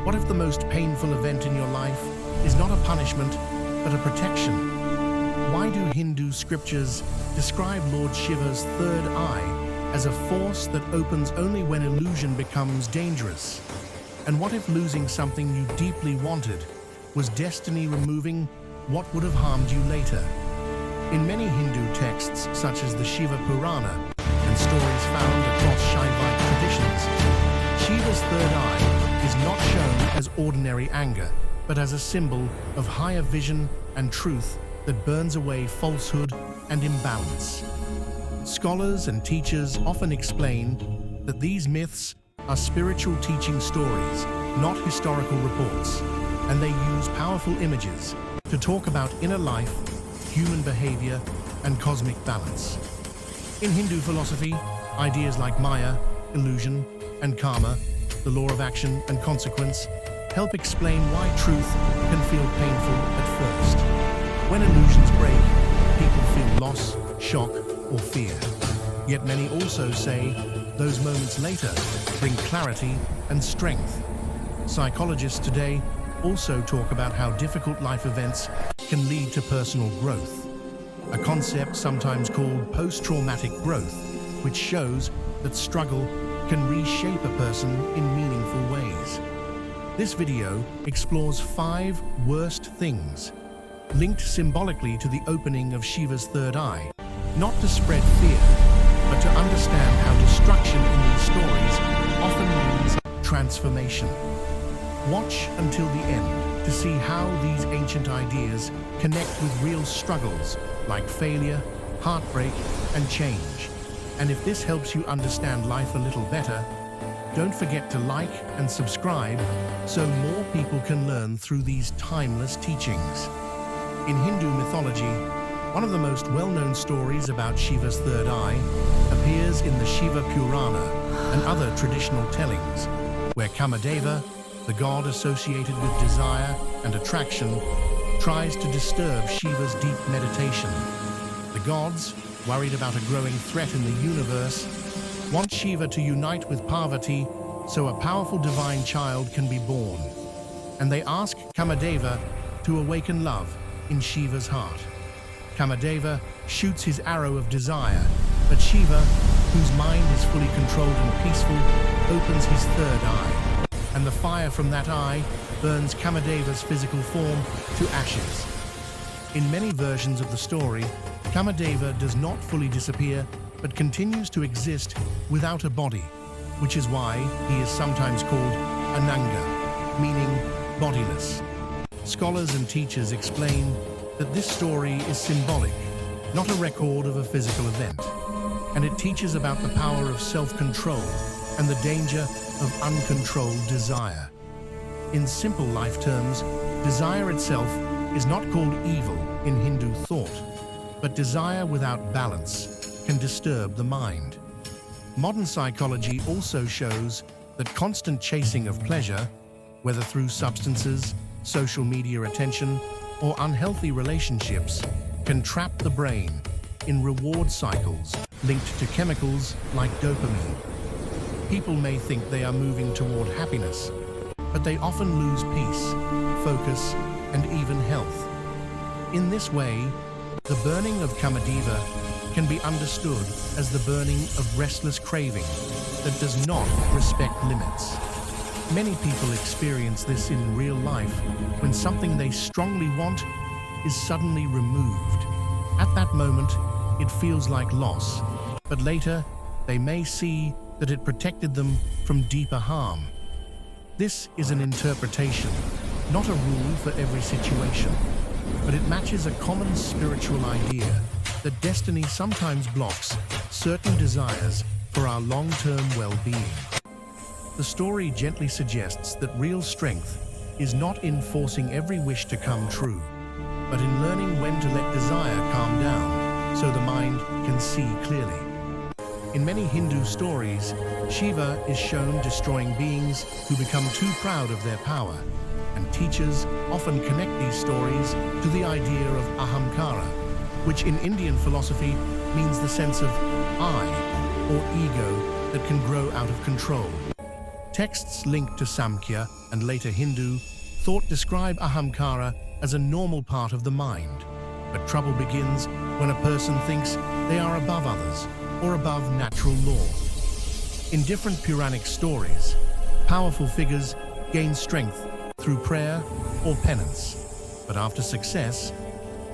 What if the most painful event in your life is not a punishment, but a protection? Why do Hindu scriptures describe Lord Shiva's third eye as a force that opens only when illusion becomes dangerous? And what if losing something you deeply wanted was destiny removing what would have harmed you later? In many Hindu texts, such as the Shiva Purana and stories found across Shaivite traditions, Shiva's third eye is not shown as ordinary anger, but as a symbol of higher vision and truth that burns away falsehood and imbalance. Scholars and teachers often explain that these myths are spiritual teaching stories, not historical reports, and they use powerful images to talk about inner life, human behavior, and cosmic balance. In Hindu philosophy, ideas like Maya, illusion, and karma, the law of action and consequence, help explain why truth can feel painful at first. When illusions break, people feel loss, shock, or fear. Yet many also say those moments later bring clarity and strength. Psychologists today also talk about how difficult life events can lead to personal growth, a concept sometimes called post-traumatic growth, which shows that struggle can reshape a person in meaningful ways. This video explores 5 worst things, linked symbolically to the opening of Shiva's third eye, not to spread fear, but to understand how destruction in these stories often means transformation. Watch until the end to see how these ancient ideas connect with real struggles like failure, heartbreak, and change. And if this helps you understand life a little better, don't forget to like and subscribe so more people can learn through these timeless teachings. In Hindu mythology, one of the most well-known stories about Shiva's third eye appears in the Shiva Purana and other traditional tellings, where Kamadeva, the god associated with desire and attraction, tries to disturb Shiva's deep meditation. The gods, worried about a growing threat in the universe, want Shiva to unite with Parvati so a powerful divine child can be born. And they ask Kamadeva to awaken love in Shiva's heart. Kamadeva shoots his arrow of desire, but Shiva, whose mind is fully controlled and peaceful, opens his third eye, and the fire from that eye burns Kamadeva's physical form to ashes. In many versions of the story, Kamadeva does not fully disappear, but continues to exist without a body, which is why he is sometimes called Ananga, meaning bodiless. Scholars and teachers explain that this story is symbolic, not a record of a physical event, and it teaches about the power of self-control and the danger of uncontrolled desire. In simple life terms, desire itself is not called evil in Hindu thought, but desire without balance can disturb the mind. Modern psychology also shows that constant chasing of pleasure, whether through substances, social media attention, or unhealthy relationships, can trap the brain in reward cycles linked to chemicals like dopamine. People may think they are moving toward happiness, but they often lose peace, focus, and even health. In this way, the burning of Kamadeva can be understood as the burning of restless craving that does not respect limits. Many people experience this in real life when something they strongly want is suddenly removed. At that moment, it feels like loss, but later they may see that it protected them from deeper harm. This is an interpretation, not a rule for every situation, but it matches a common spiritual idea that destiny sometimes blocks certain desires for our long-term well-being. The story gently suggests that real strength is not in forcing every wish to come true, but in learning when to let desire calm down so the mind can see clearly. In many Hindu stories, Shiva is shown destroying beings who become too proud of their power, and teachers often connect these stories to the idea of ahamkara, which in Indian philosophy means the sense of I, or ego, that can grow out of control. Texts linked to Samkhya and later Hindu thought describe ahamkara as a normal part of the mind. But trouble begins when a person thinks they are above others or above natural law. In different Puranic stories, powerful figures gain strength through prayer or penance. But after success,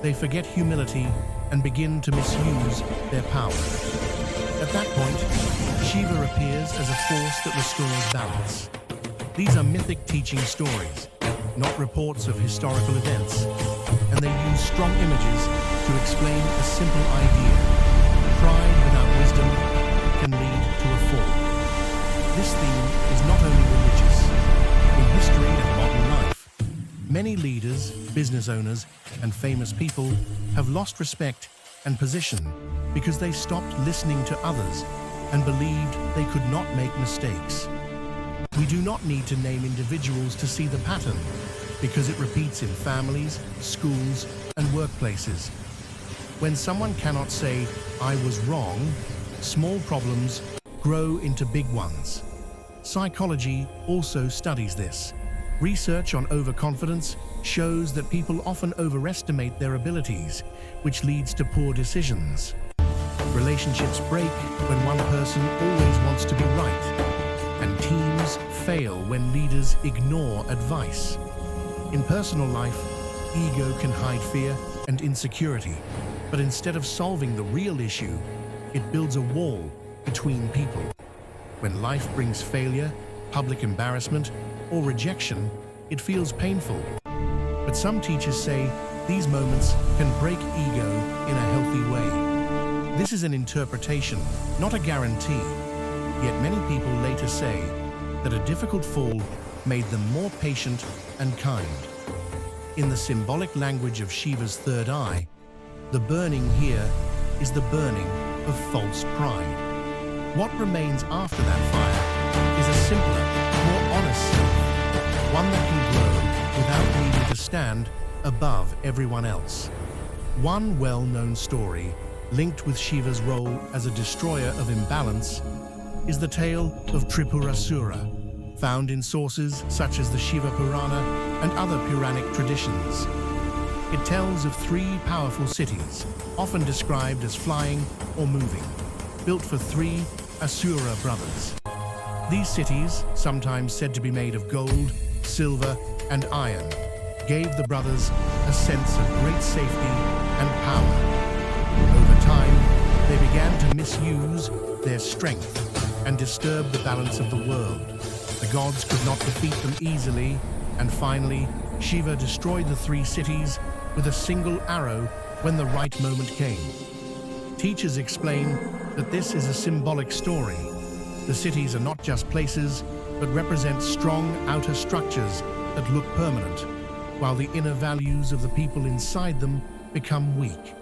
they forget humility and begin to misuse their power. At that point, Shiva appears as a force that restores balance. These are mythic teaching stories, not reports of historical events, and they use strong images to explain a simple idea. Pride without wisdom can lead to a fall. This theme is not only religious. In history and modern life, many leaders, business owners, and famous people have lost respect and position because they stopped listening to others and believed they could not make mistakes. We do not need to name individuals to see the pattern, because it repeats in families, schools, and workplaces. When someone cannot say, "I was wrong," small problems grow into big ones. Psychology also studies this. Research on overconfidence shows that people often overestimate their abilities, which leads to poor decisions. Relationships break when one person always wants to be right, and teams fail when leaders ignore advice. In personal life, ego can hide fear and insecurity, but instead of solving the real issue, it builds a wall between people. When life brings failure, public embarrassment, or rejection, it feels painful. But some teachers say these moments can break ego in a healthy way. This is an interpretation, not a guarantee. Yet many people later say that a difficult fall made them more patient and kind. In the symbolic language of Shiva's third eye, the burning here is the burning of false pride. What remains after that fire is a simpler, more honest self, one that can grow without needing to stand above everyone else. One well-known story linked with Shiva's role as a destroyer of imbalance is the tale of Tripurasura, found in sources such as the Shiva Purana and other Puranic traditions. It tells of three powerful cities, often described as flying or moving, built for three Asura brothers. These cities, sometimes said to be made of gold, silver, and iron, gave the brothers a sense of great safety and power. Over time, they began to misuse their strength and disturb the balance of the world. The gods could not defeat them easily, and finally, Shiva destroyed the three cities with a single arrow when the right moment came. Teachers explain that this is a symbolic story. The cities are not just places, but represent strong outer structures that look permanent, while the inner values of the people inside them become weak.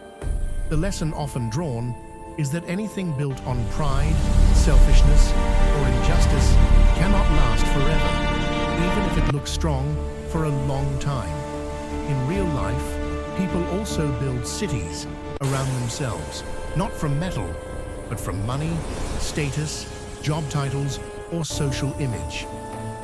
The lesson often drawn is that anything built on pride, selfishness, or injustice cannot last forever, even if it looks strong for a long time. In real life, people also build cities around themselves, not from metal, but from money, status, job titles, or social image.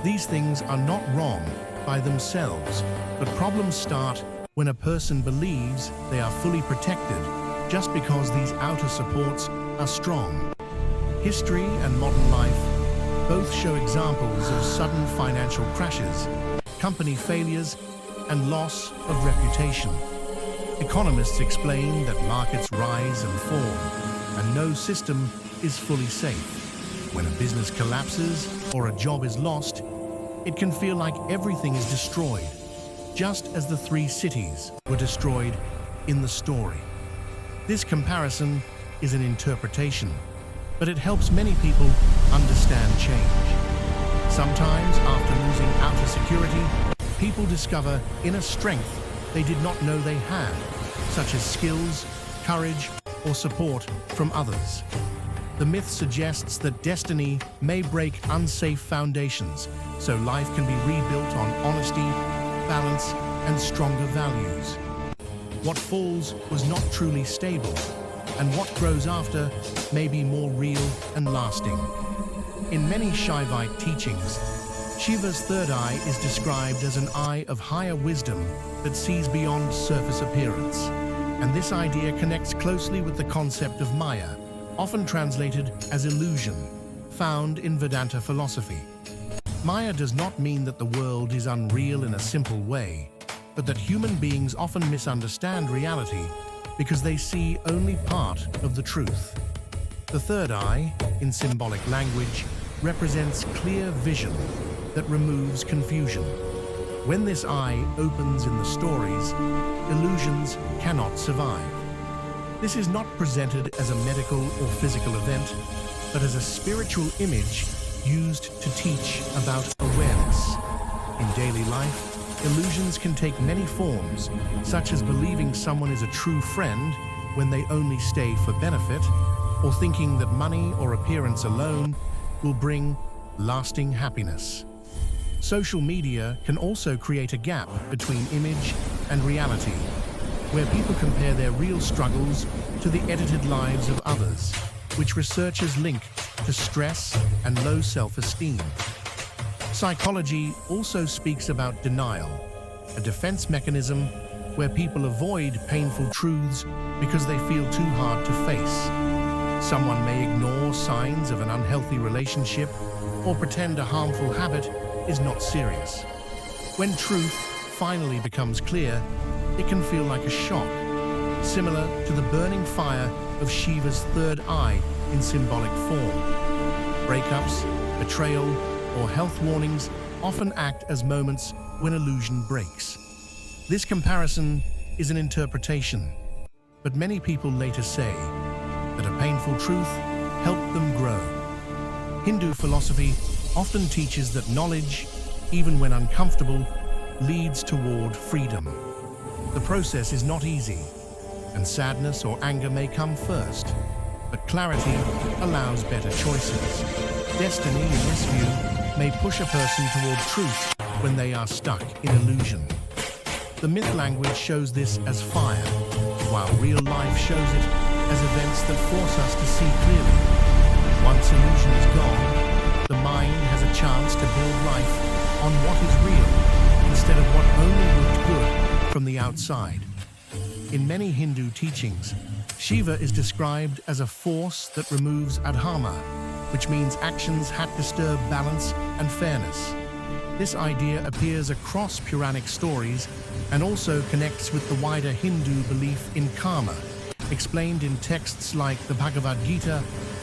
These things are not wrong by themselves, but problems start when a person believes they are fully protected just because these outer supports are strong. History and modern life both show examples of sudden financial crashes, company failures, and loss of reputation. Economists explain that markets rise and fall, and no system is fully safe. When a business collapses or a job is lost, it can feel like everything is destroyed, just as the three cities were destroyed in the story. This comparison is an interpretation, but it helps many people understand change. Sometimes, after losing outer security, people discover inner strength they did not know they had, such as skills, courage, or support from others. The myth suggests that destiny may break unsafe foundations, so life can be rebuilt on honesty, balance, and stronger values. What falls was not truly stable, and what grows after may be more real and lasting. In many Shaivite teachings, Shiva's third eye is described as an eye of higher wisdom that sees beyond surface appearance. And this idea connects closely with the concept of Maya, often translated as illusion, found in Vedanta philosophy. Maya does not mean that the world is unreal in a simple way, but that human beings often misunderstand reality because they see only part of the truth. The third eye, in symbolic language, represents clear vision that removes confusion. When this eye opens in the stories, illusions cannot survive. This is not presented as a medical or physical event, but as a spiritual image used to teach about awareness. In daily life, illusions can take many forms, such as believing someone is a true friend when they only stay for benefit, or thinking that money or appearance alone will bring lasting happiness. Social media can also create a gap between image and reality, where people compare their real struggles to the edited lives of others, which researchers link to stress and low self-esteem. Psychology also speaks about denial, a defense mechanism where people avoid painful truths because they feel too hard to face. Someone may ignore signs of an unhealthy relationship or pretend a harmful habit is not serious. When truth finally becomes clear, it can feel like a shock, similar to the burning fire of Shiva's third eye in symbolic form. Breakups, betrayal, or health warnings often act as moments when illusion breaks. This comparison is an interpretation, but many people later say that a painful truth helped them grow. Hindu philosophy often teaches that knowledge, even when uncomfortable, leads toward freedom. The process is not easy, and sadness or anger may come first, but clarity allows better choices. Destiny, in this view, may push a person toward truth when they are stuck in illusion. The myth language shows this as fire, while real life shows it as events that force us to see clearly. Once illusion is gone, the mind has a chance to build life on what is real instead of what only looked good from the outside. In many Hindu teachings, Shiva is described as a force that removes adharma, which means actions that disturb balance and fairness. This idea appears across Puranic stories and also connects with the wider Hindu belief in karma, explained in texts like the Bhagavad Gita,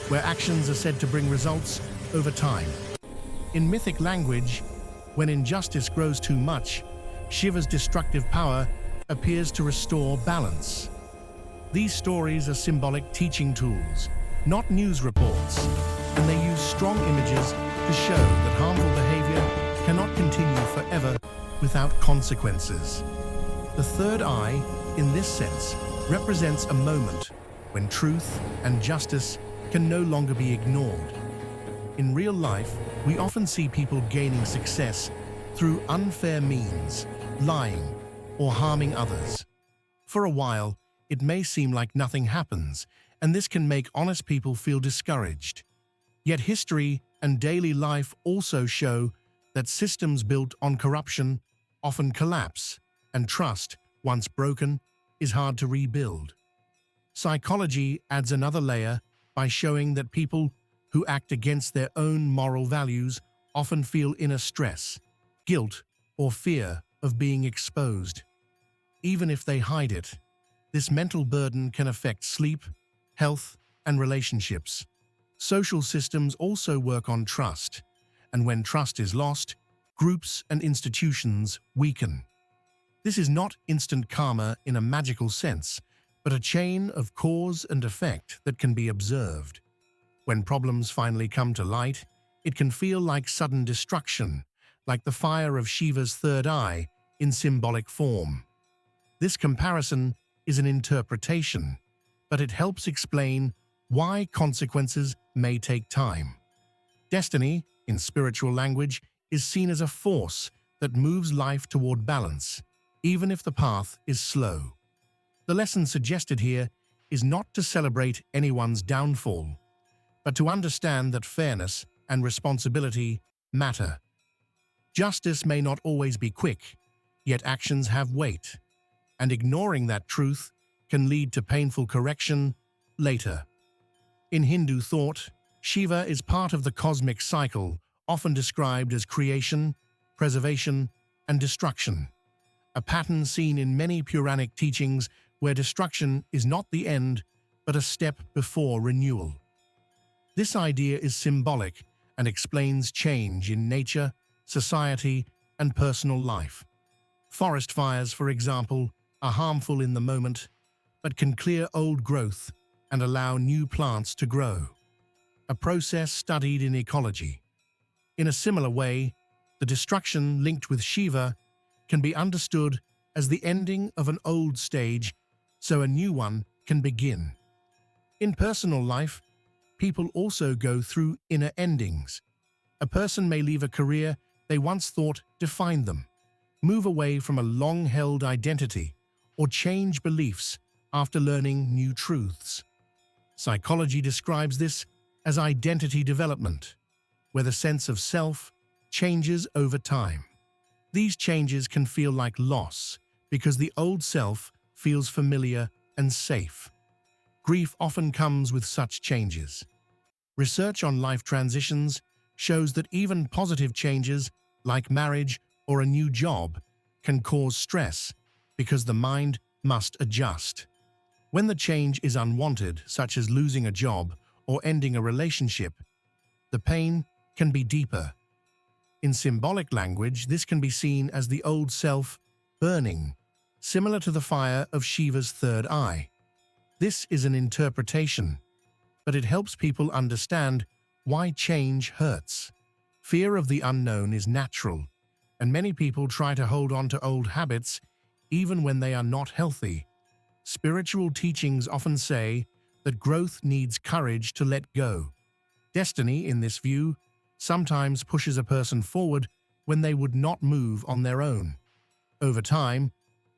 where actions are said to bring results over time. In mythic language, when injustice grows too much, Shiva's destructive power appears to restore balance. These stories are symbolic teaching tools, not news reports, and they use strong images to show that harmful behavior cannot continue forever without consequences. The third eye, in this sense, represents a moment when truth and justice can no longer be ignored. In real life, we often see people gaining success through unfair means, lying, or harming others. For a while, it may seem like nothing happens, and this can make honest people feel discouraged. Yet history and daily life also show that systems built on corruption often collapse, and trust, once broken, is hard to rebuild. Psychology adds another layer by showing that people who act against their own moral values often feel inner stress, guilt, or fear of being exposed. Even if they hide it, this mental burden can affect sleep, health, and relationships. Social systems also work on trust, and when trust is lost, groups and institutions weaken. This is not instant karma in a magical sense, but a chain of cause and effect that can be observed. When problems finally come to light, it can feel like sudden destruction, like the fire of Shiva's third eye in symbolic form. This comparison is an interpretation, but it helps explain why consequences may take time. Destiny, in spiritual language, is seen as a force that moves life toward balance, even if the path is slow. The lesson suggested here is not to celebrate anyone's downfall, but to understand that fairness and responsibility matter. Justice may not always be quick, yet actions have weight, and ignoring that truth can lead to painful correction later. In Hindu thought, Shiva is part of the cosmic cycle, often described as creation, preservation, and destruction, a pattern seen in many Puranic teachings where destruction is not the end, but a step before renewal. This idea is symbolic and explains change in nature, society, and personal life. Forest fires, for example, are harmful in the moment, but can clear old growth and allow new plants to grow, a process studied in ecology. In a similar way, the destruction linked with Shiva can be understood as the ending of an old stage so a new one can begin. In personal life, people also go through inner endings. A person may leave a career they once thought defined them, move away from a long-held identity, or change beliefs after learning new truths. Psychology describes this as identity development, where the sense of self changes over time. These changes can feel like loss because the old self feels familiar and safe. Grief often comes with such changes. Research on life transitions shows that even positive changes, like marriage or a new job, can cause stress because the mind must adjust. When the change is unwanted, such as losing a job or ending a relationship, the pain can be deeper. In symbolic language, this can be seen as the old self burning, similar to the fire of Shiva's third eye. This is an interpretation, but it helps people understand why change hurts. Fear of the unknown is natural, and many people try to hold on to old habits even when they are not healthy. Spiritual teachings often say that growth needs courage to let go. Destiny, in this view, sometimes pushes a person forward when they would not move on their own. Over time,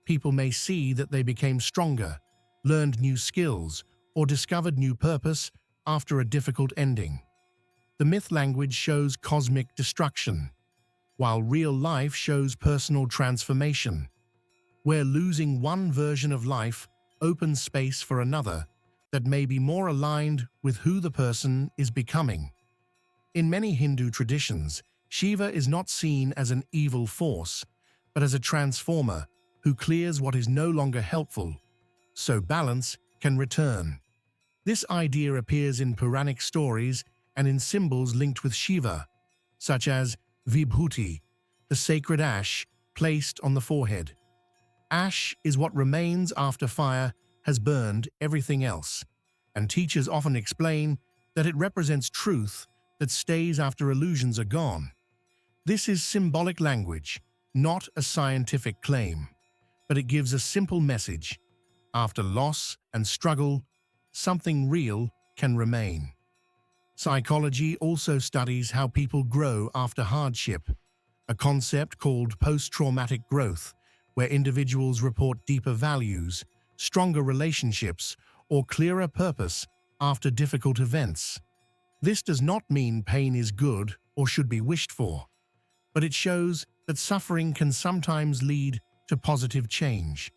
people may see that they became stronger, learned new skills, or discovered new purpose after a difficult ending. The myth language shows cosmic destruction, while real life shows personal transformation, where losing one version of life opens space for another that may be more aligned with who the person is becoming. In many Hindu traditions, Shiva is not seen as an evil force, but as a transformer who clears what is no longer helpful, so balance can return. This idea appears in Puranic stories and in symbols linked with Shiva, such as Vibhuti, the sacred ash placed on the forehead. Ash is what remains after fire has burned everything else, and teachers often explain that it represents truth that stays after illusions are gone. This is symbolic language, not a scientific claim, but it gives a simple message. After loss and struggle, something real can remain. Psychology also studies how people grow after hardship, a concept called post-traumatic growth, where individuals report deeper values, stronger relationships, or clearer purpose after difficult events. This does not mean pain is good or should be wished for, but it shows that suffering can sometimes lead to positive change.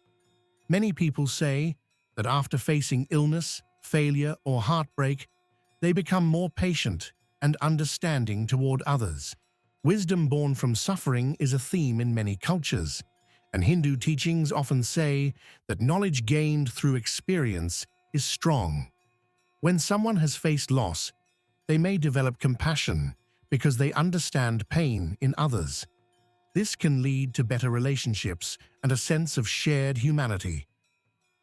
Many people say that after facing illness, failure, or heartbreak, they become more patient and understanding toward others. Wisdom born from suffering is a theme in many cultures, and Hindu teachings often say that knowledge gained through experience is strong. When someone has faced loss, they may develop compassion because they understand pain in others. This can lead to better relationships and a sense of shared humanity.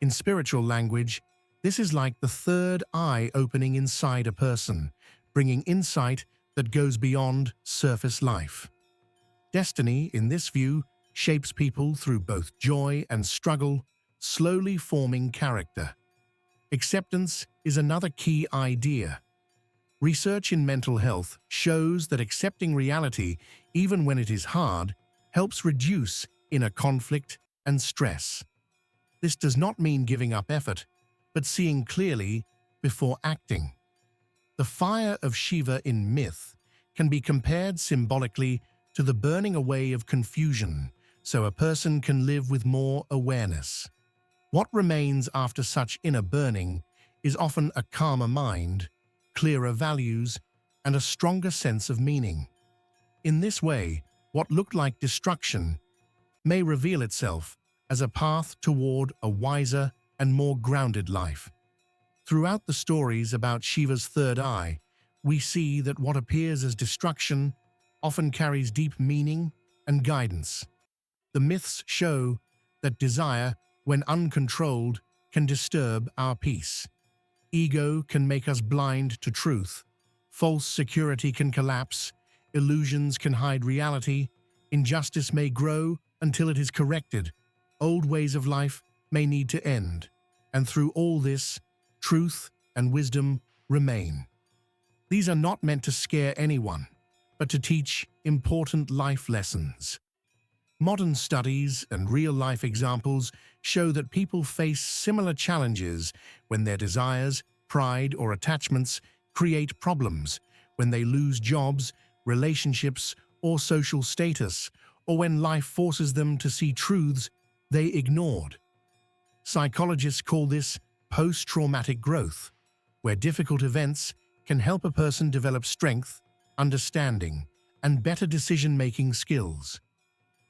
In spiritual language, this is like the third eye opening inside a person, bringing insight that goes beyond surface life. Destiny, in this view, shapes people through both joy and struggle, slowly forming character. Acceptance is another key idea. Research in mental health shows that accepting reality, even when it is hard, helps reduce inner conflict and stress. This does not mean giving up effort, but seeing clearly before acting. The fire of Shiva in myth can be compared symbolically to the burning away of confusion so a person can live with more awareness. What remains after such inner burning is often a calmer mind, clearer values, and a stronger sense of meaning. In this way, what looked like destruction may reveal itself as a path toward a wiser and more grounded life. Throughout the stories about Shiva's third eye, we see that what appears as destruction often carries deep meaning and guidance. The myths show that desire, when uncontrolled, can disturb our peace. Ego can make us blind to truth. False security can collapse. Illusions can hide reality. Injustice may grow until it is corrected. Old ways of life may need to end. And through all this, truth and wisdom remain. These are not meant to scare anyone, but to teach important life lessons. Modern studies and real-life examples show that people face similar challenges when their desires, pride, or attachments create problems, when they lose jobs, relationships, or social status, or when life forces them to see truths they ignored. Psychologists call this post-traumatic growth, where difficult events can help a person develop strength, understanding, and better decision-making skills.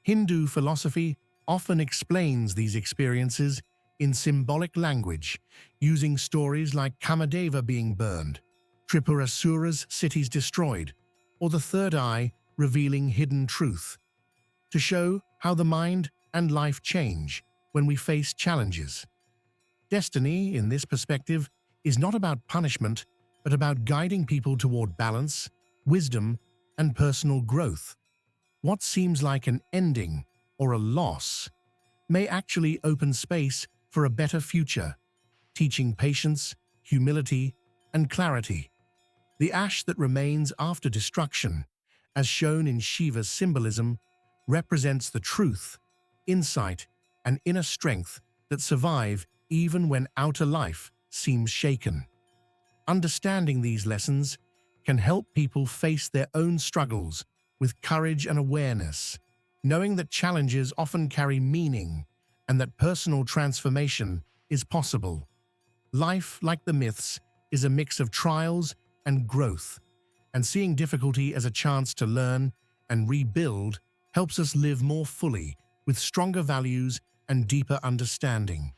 Hindu philosophy often explains these experiences in symbolic language, using stories like Kamadeva being burned, Tripurasura's cities destroyed, or the third eye revealing hidden truth, to show how the mind and life change when we face challenges. Destiny, in this perspective, is not about punishment, but about guiding people toward balance, wisdom, and personal growth. What seems like an ending or a loss may actually open space for a better future, teaching patience, humility, and clarity. The ash that remains after destruction, as shown in Shiva's symbolism, represents the truth, insight, and inner strength that survive even when outer life seems shaken. Understanding these lessons can help people face their own struggles with courage and awareness, knowing that challenges often carry meaning and that personal transformation is possible. Life, like the myths, is a mix of trials and growth, and seeing difficulty as a chance to learn and rebuild helps us live more fully with stronger values and deeper understanding.